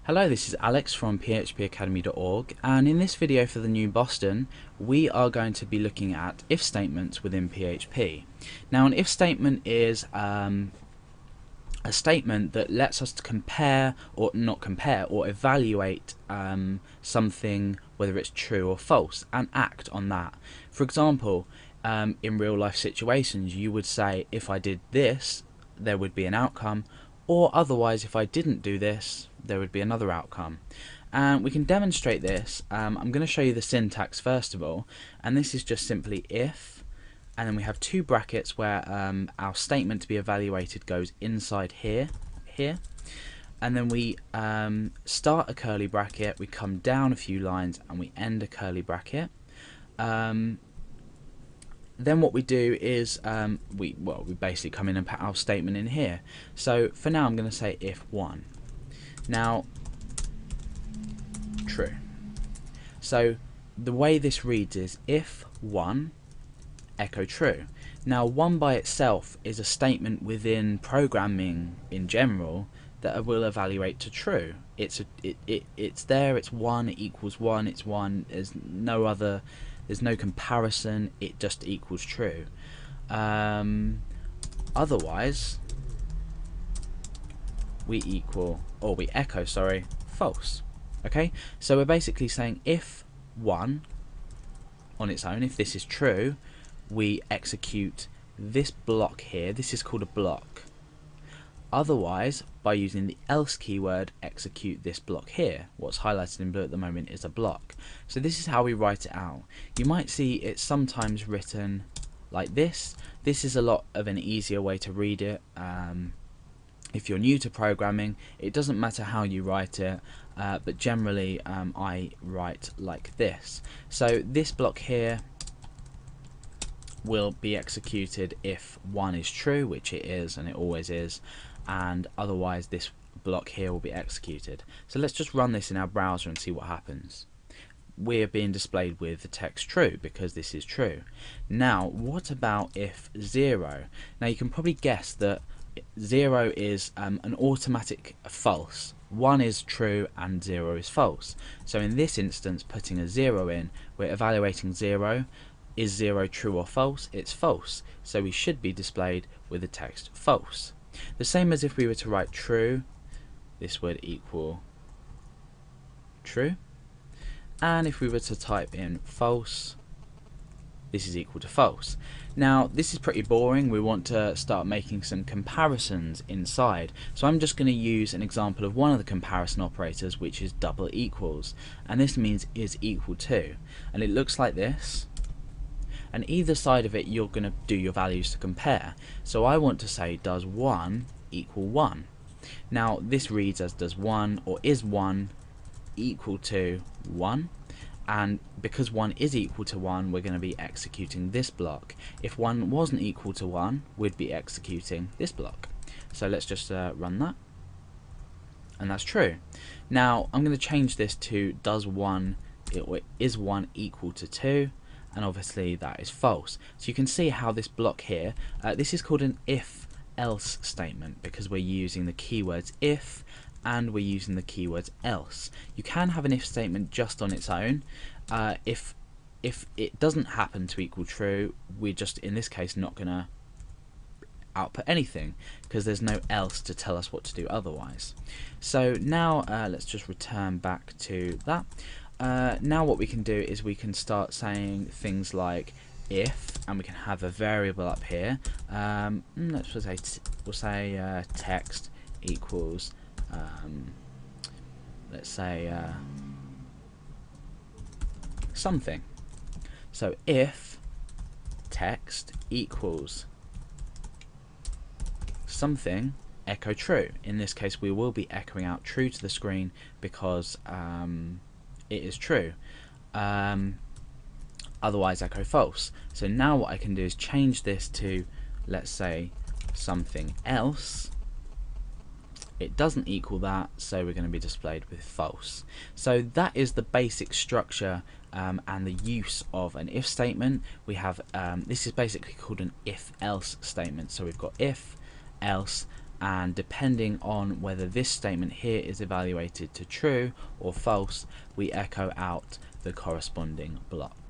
Hello, this is Alex from phpacademy.org, and in this video for the new Boston we are going to be looking at if statements within PHP. Now an if statement is a statement that lets us to compare or not compare or evaluate something, whether it's true or false, and act on that. For example, in real life situations you would say if I did this there would be an outcome, or otherwise if I didn't do this there would be another outcome. And we can demonstrate this. I'm going to show you the syntax first of all, and this is just simply if, and then we have two brackets where our statement to be evaluated goes inside here, and then we start a curly bracket, we come down a few lines and we end a curly bracket. Then what we do is we basically come in and put our statement in here. So for now I'm going to say if 1. Now true. So the way this reads is if 1 echo true. Now 1 by itself is a statement within programming in general that will evaluate to true. It's there, it's 1, it equals 1, it's 1, there's no comparison, it just equals true. Otherwise we echo false. Okay, so we're basically saying if 1 on its own, if this is true, we execute this block here. This is called a block. Otherwise, by using the else keyword, execute this block here. What's highlighted in blue at the moment is a block. So this is how we write it out. You might see it's sometimes written like this. This is a lot of an easier way to read it. If you're new to programming, it doesn't matter how you write it, but generally I write like this. So this block here will be executed if 1 is true, which it is and it always is, and otherwise this block here will be executed. So let's just run this in our browser and see what happens. We're being displayed with the text true because this is true. Now what about if 0? Now you can probably guess that 0 is an automatic false. 1 is true and 0 is false. So in this instance, putting a 0 in, we're evaluating 0. Is 0 true or false? It's false. So we should be displayed with the text false. The same as if we were to write true, this would equal true. And if we were to type in false, this is equal to false. Now this is pretty boring. We want to start making some comparisons inside. So I'm just going to use an example of one of the comparison operators, which is double equals. And this means is equal to. And it looks like this. And either side of it you're going to do your values to compare. So I want to say does 1 equal 1. Now this reads as does 1 or is 1 equal to 1, and because 1 is equal to 1 we're going to be executing this block. If 1 wasn't equal to 1 we'd be executing this block. So let's just run that, and that's true. Now I'm going to change this to does 1 is 1 equal to 2, and obviously that is false. So you can see how this block here, this is called an if else statement because we're using the keywords if and we're using the keywords else. You can have an if statement just on its own. If it doesn't happen to equal true, we're just in this case not going to output anything because there's no else to tell us what to do otherwise. So now let's just return back to that. Now what we can do is we can start saying things like if, and we can have a variable up here. Let's say we'll say text equals let's say something. So if text equals something, echo true. In this case we will be echoing out true to the screen because it is true. Otherwise echo false. So now what I can do is change this to, let's say, something else. It doesn't equal that, so we're going to be displayed with false. So that is the basic structure and the use of an if statement. We have this is basically called an if else statement. So we've got if, else, and depending on whether this statement here is evaluated to true or false, we echo out the corresponding block.